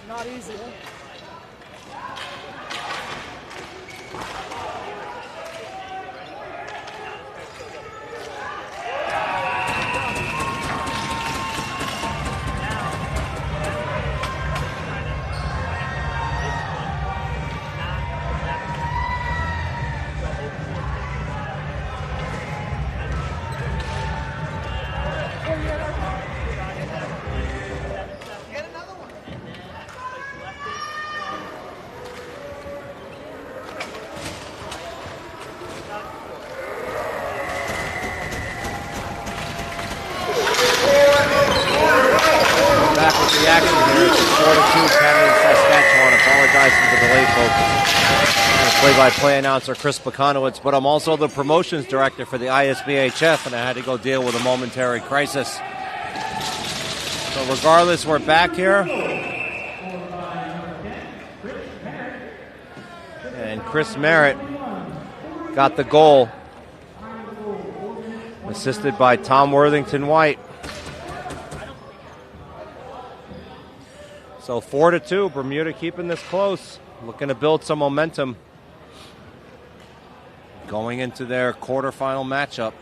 Not easy, huh? Back with the action here. It's 4-2 Canada Saskatchewan. Apologize for the delay, folks. I'm play-by-play announcer Chris Bakanowitz, but I'm also the promotions director for the ISBHF, and I had to go deal with a momentary crisis. So regardless, we're back here. And Chris Merritt got the goal, assisted by Tom Worthington White. So 4-2, Bermuda keeping this close, looking to build some momentum going into their quarterfinal matchup.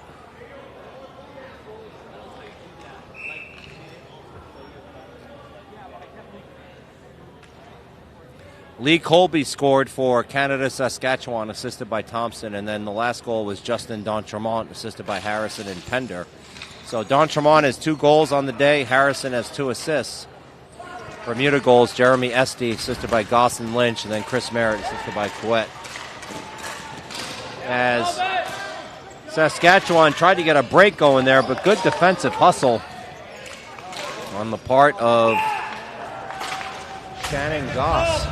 Lee Colby scored for Canada Saskatchewan, assisted by Thompson, and then the last goal was Justin D'Entremont, assisted by Harrison and Pender. So D'Entremont has 2 goals on the day, Harrison has 2 assists. Bermuda goals, Jeremy Esty, assisted by Gosson Lynch, and then Chris Merritt, assisted by Couette. As Saskatchewan tried to get a break going there, but good defensive hustle on the part of Shannon Goss.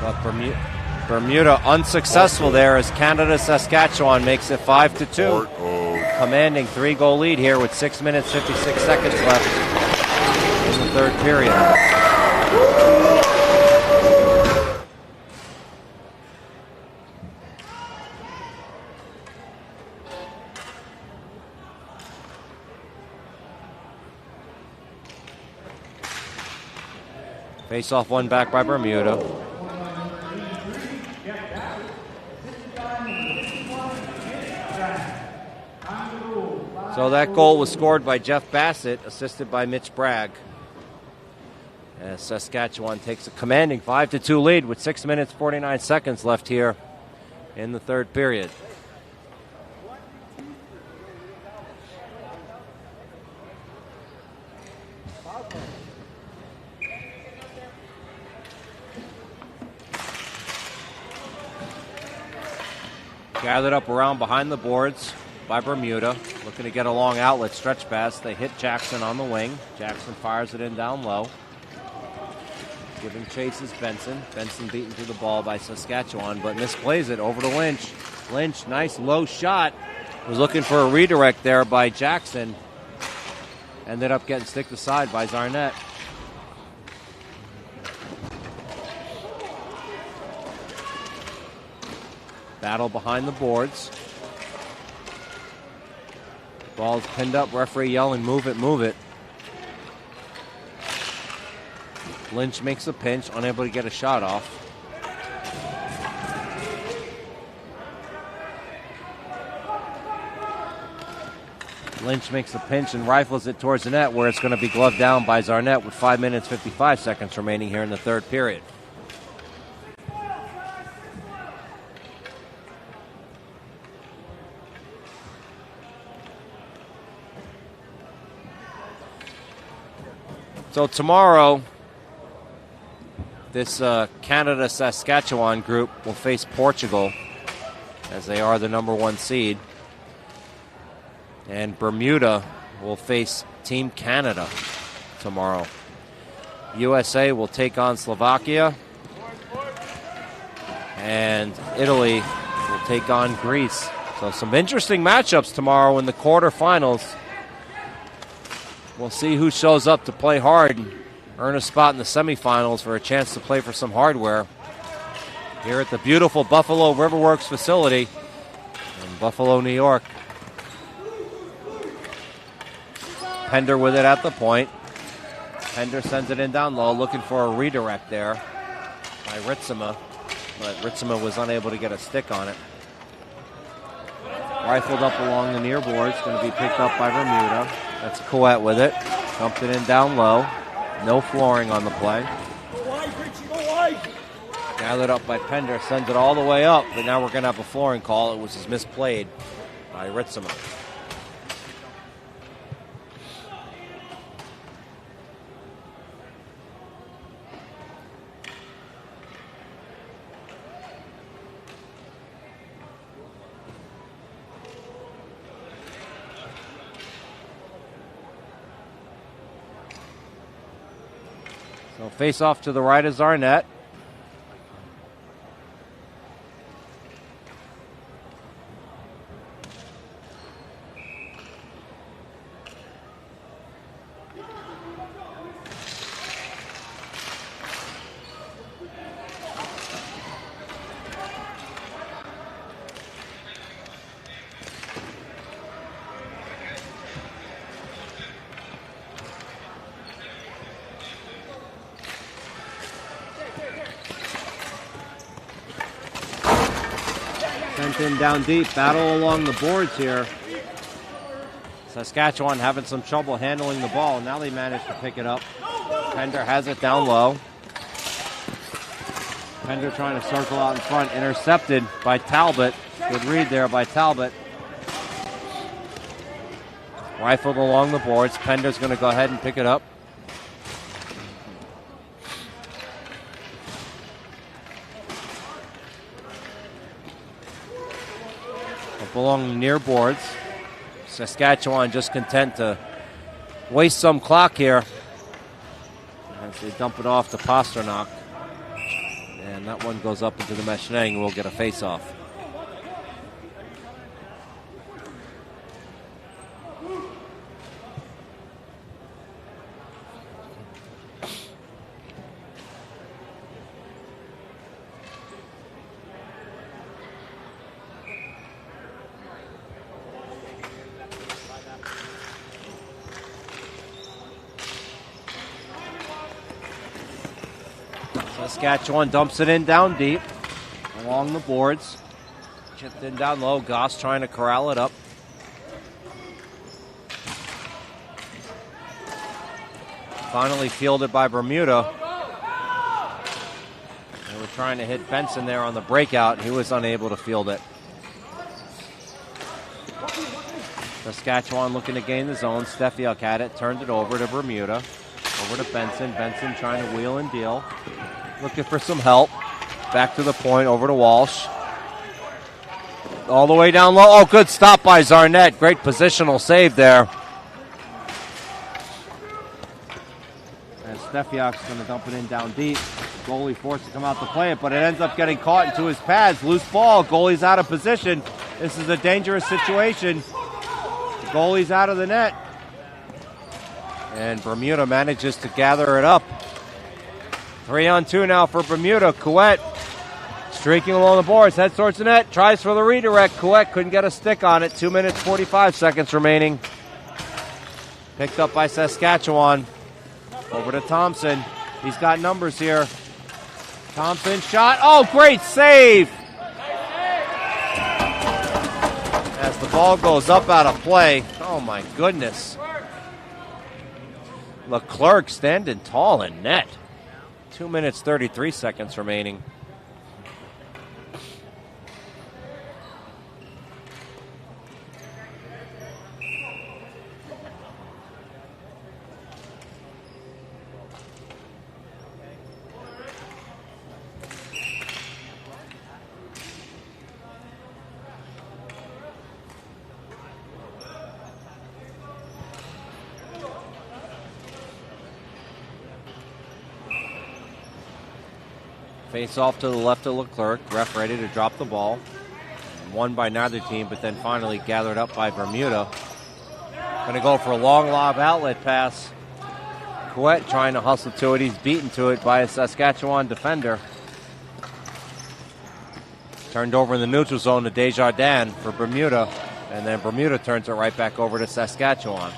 But Bermuda unsuccessful there as Canada Saskatchewan makes it 5-2. Commanding 3-goal lead here with 6 minutes 56 seconds left in the third period. Face off one back by Bermuda. So that goal was scored by Jeff Bassett, assisted by Mitch Bragg. As Saskatchewan takes a commanding 5-2 lead with 6 minutes 49 seconds left here in the third period. Gathered up around behind the boards by Bermuda, looking to get a long outlet stretch pass. They hit Jackson on the wing. Jackson fires it in down low. Giving chase is Benson. Benson beaten to the ball by Saskatchewan, but misplays it over to Lynch. Lynch, nice low shot. Was looking for a redirect there by Jackson. Ended up getting sticked aside by Zarnett. Battle behind the boards. Ball's pinned up, referee yelling, move it, move it. Lynch makes a pinch, unable to get a shot off. Lynch makes a pinch and rifles it towards the net, where it's going to be gloved down by Zarnett with 5 minutes 55 seconds remaining here in the third period. So tomorrow, this Canada-Saskatchewan group will face Portugal, as they are the number 1 seed. And Bermuda will face Team Canada tomorrow. USA will take on Slovakia. And Italy will take on Greece. So some interesting matchups tomorrow in the quarterfinals. We'll see who shows up to play hard and earn a spot in the semifinals for a chance to play for some hardware here at the beautiful Buffalo Riverworks facility in Buffalo, New York. Pender with it at the point. Pender sends it in down low, looking for a redirect there by Ritzema, but Ritzema was unable to get a stick on it. Rifled up along the near boards, going to be picked up by Bermuda. That's Coet with it. Dumped it in down low. No flooring on the play. Gathered up by Pender, sends it all the way up, but now we're going to have a flooring call. It was misplayed by Ritzema. So face off to the right is Arnett. Sent in down deep. Battle along the boards here. Saskatchewan having some trouble handling the ball. Now they managed to pick it up. Pender has it down low. Pender trying to circle out in front. Intercepted by Talbot. Good read there by Talbot. Rifled along the boards. Pender's going to go ahead and pick it up. Along the near boards. Saskatchewan just content to waste some clock here as they dump it off to Pasternak. And that one goes up into the mesh netting and we'll get a face-off. Saskatchewan dumps it in down deep along the boards. Chipped in down low. Goss trying to corral it up. Finally fielded by Bermuda. They were trying to hit Benson there on the breakout. He was unable to field it. Saskatchewan looking to gain the zone. Steffiuk had it. Turned it over to Bermuda. Over to Benson. Benson trying to wheel and deal. Looking for some help. Back to the point, over to Walsh. All the way down low. Oh, good stop by Zarnett. Great positional save there. And Steffiuk's going to dump it in down deep. Goalie forced to come out to play it, but it ends up getting caught into his pads. Loose ball. Goalie's out of position. This is a dangerous situation. The goalie's out of the net. And Bermuda manages to gather it up. 3-on-2 now for Bermuda. Couette streaking along the boards. Heads towards the net. Tries for the redirect. Couette couldn't get a stick on it. 2 minutes, 45 seconds remaining. Picked up by Saskatchewan. Over to Thompson. He's got numbers here. Thompson shot. Oh, great save! As the ball goes up out of play. Oh, my goodness. Leclerc standing tall in net. 2 minutes, 33 seconds remaining. Face off to the left of Leclerc. Ref ready to drop the ball. Won by neither team, but then finally gathered up by Bermuda. Going to go for a long lob outlet pass. Couette trying to hustle to it. He's beaten to it by a Saskatchewan defender. Turned over in the neutral zone to Desjardins for Bermuda. And then Bermuda turns it right back over to Saskatchewan.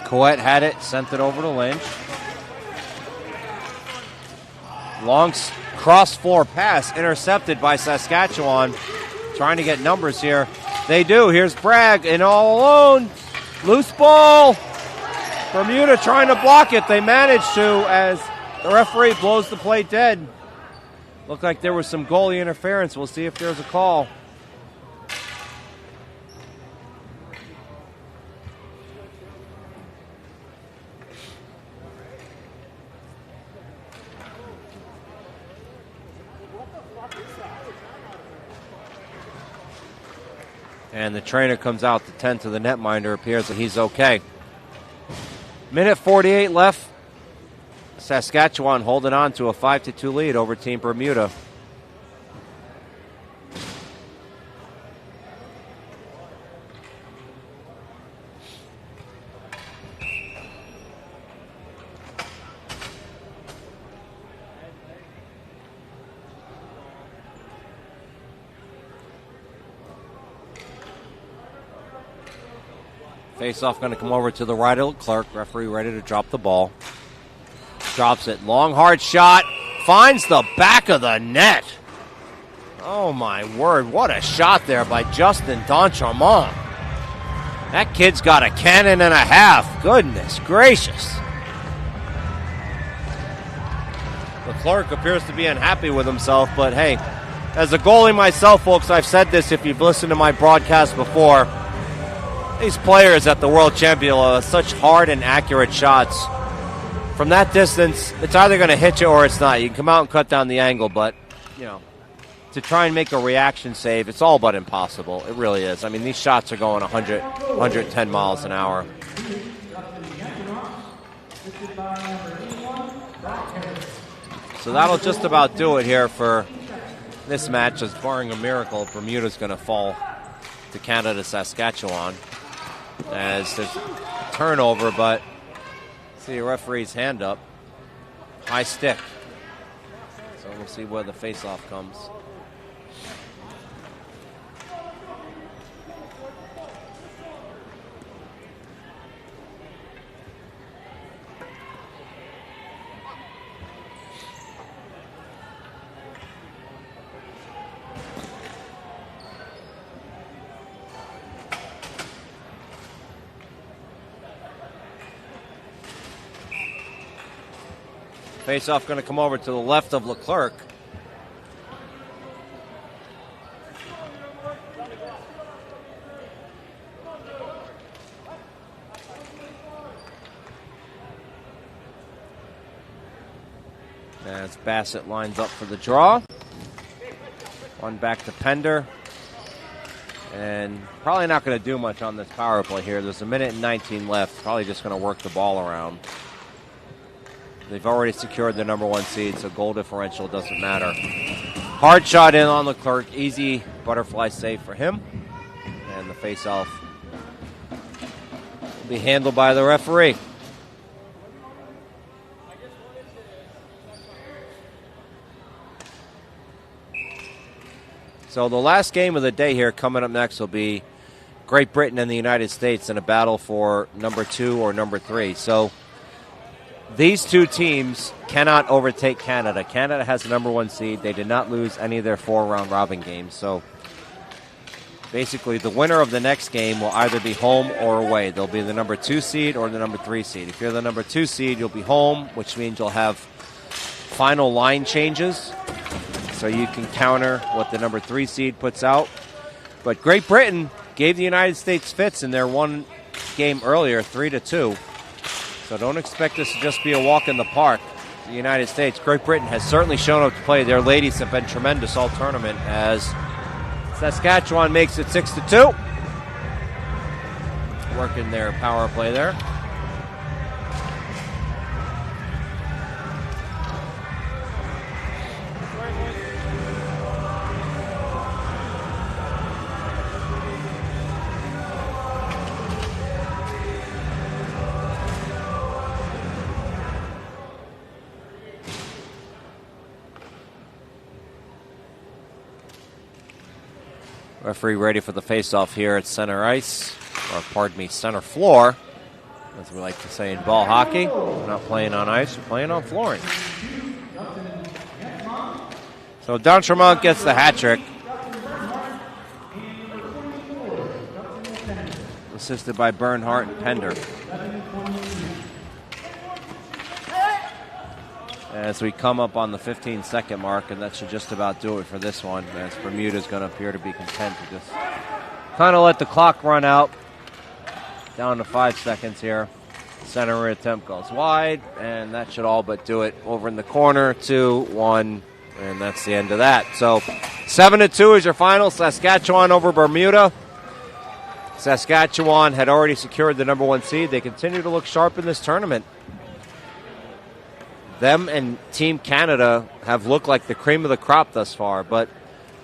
Couette had it, sent it over to Lynch. Long cross-floor pass intercepted by Saskatchewan. Trying to get numbers here. They do. Here's Bragg and all alone. Loose ball. Bermuda trying to block it. They manage to as the referee blows the play dead. Looked like there was some goalie interference. We'll see if there's a call. And the trainer comes out to tend to the netminder. Appears that he's okay. Minute 48 left. Saskatchewan holding on to a 5-2 lead over Team Bermuda. Face-off going to come over to the right of Leclerc. Referee ready to drop the ball. Drops it. Long, hard shot. Finds the back of the net. Oh, my word. What a shot there by Justin Donchamont. That kid's got a cannon and a half. Goodness gracious. Leclerc appears to be unhappy with himself, but hey, as a goalie myself, folks, I've said this if you've listened to my broadcast before. These players at the World Championship are such hard and accurate shots. From that distance, it's either going to hit you or it's not. You can come out and cut down the angle, but, you know, to try and make a reaction save, it's all but impossible. It really is. I mean, these shots are going 100, 110 miles an hour. So that'll just about do it here for this match, as barring a miracle, Bermuda's going to fall to Canada, Saskatchewan. As there's a turnover, but see a referee's hand up. High stick. So we'll see where the face-off comes. Face-off going to come over to the left of Leclerc. As Bassett lines up for the draw. One back to Pender. And probably not going to do much on this power play here. There's a minute and 19 left. Probably just going to work the ball around. They've already secured the number 1 seed, so goal differential doesn't matter. Hard shot in on Leclerc. Easy butterfly save for him. And the face-off will be handled by the referee. So the last game of the day here coming up next will be Great Britain and the United States in a battle for number 2 or number 3. So these two teams cannot overtake Canada. Canada has the number 1 seed. They did not lose any of their 4 round-robin games. So basically the winner of the next game will either be home or away. They'll be the number 2 seed or the number 3 seed. If you're the number 2 seed, you'll be home, which means you'll have final line changes. So you can counter what the number 3 seed puts out. But Great Britain gave the United States fits in their one game earlier, 3-2. So don't expect this to just be a walk in the park. The United States, Great Britain has certainly shown up to play. Their ladies have been tremendous all tournament as Saskatchewan makes it 6-2. Working their power play there. Referee ready for the face-off here at center ice, or pardon me, center floor, as we like to say in ball hockey. We're not playing on ice, we're playing on flooring. So D'Entremont gets the hat trick, assisted by Bernhardt and Pender. As we come up on the 15-second mark, and that should just about do it for this one, as Bermuda's going to appear to be content to just kind of let the clock run out. Down to 5 seconds here. Center attempt goes wide, and that should all but do it. Over in the corner, 2-1, and that's the end of that. So 7-2 is your final. Saskatchewan over Bermuda. Saskatchewan had already secured the number 1 seed. They continue to look sharp in this tournament. Them and Team Canada have looked like the cream of the crop thus far, but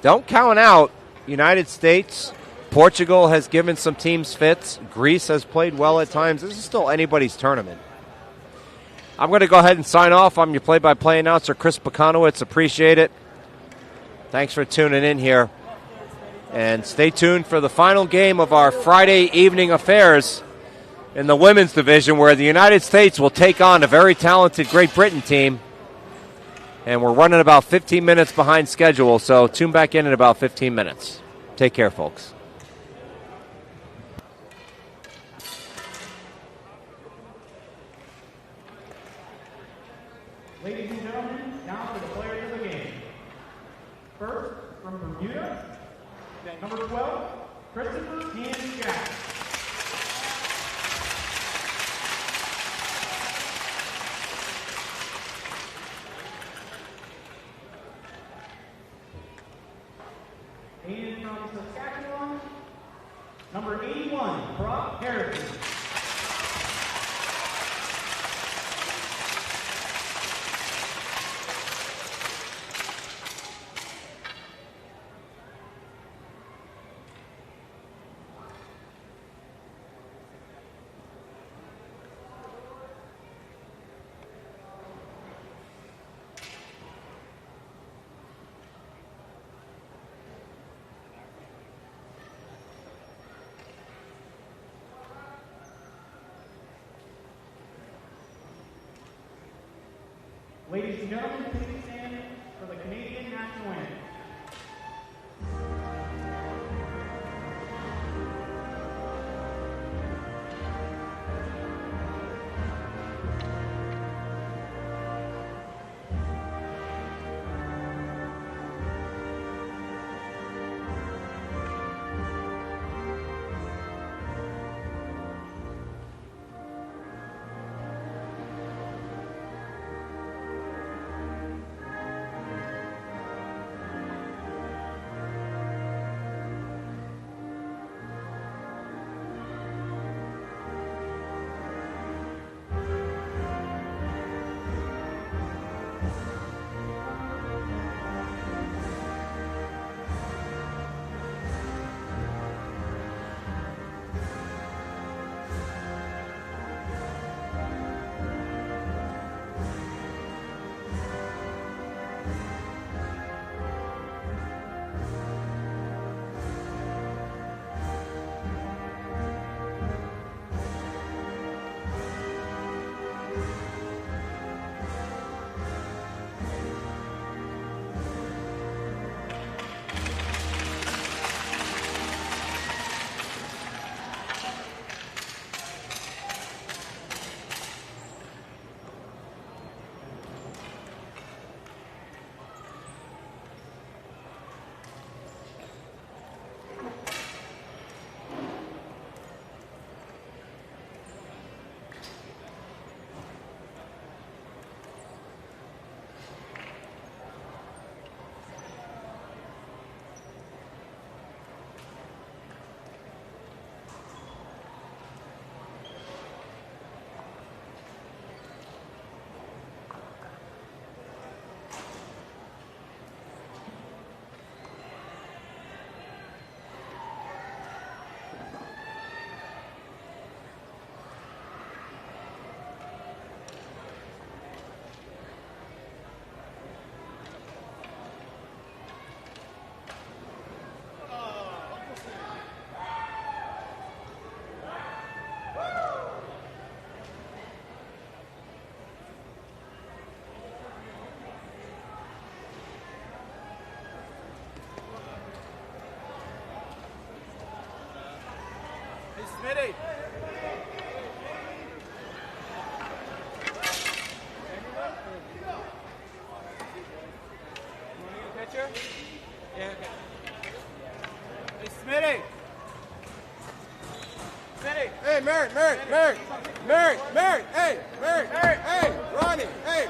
don't count out United States. Portugal has given some teams fits. Greece has played well at times. This is still anybody's tournament. I'm going to go ahead and sign off. I'm your play-by-play announcer, Chris Pekanowitz. Appreciate it. Thanks for tuning in here. And stay tuned for the final game of our Friday evening affairs in the women's division, where the United States will take on a very talented Great Britain team. And we're running about 15 minutes behind schedule, so tune back in about 15 minutes. Take care, folks. Ladies and gentlemen, now for the players of the game. First, from Bermuda, number 12, Christopher Jack. And from Saskatchewan, number 81, Brock Harrison. Ladies and gentlemen, please stand for the Canadian national anthem. Smitty. Pitcher? Yeah, okay. Hey, Smitty! Hey, Merritt, hey, Ronnie, hey,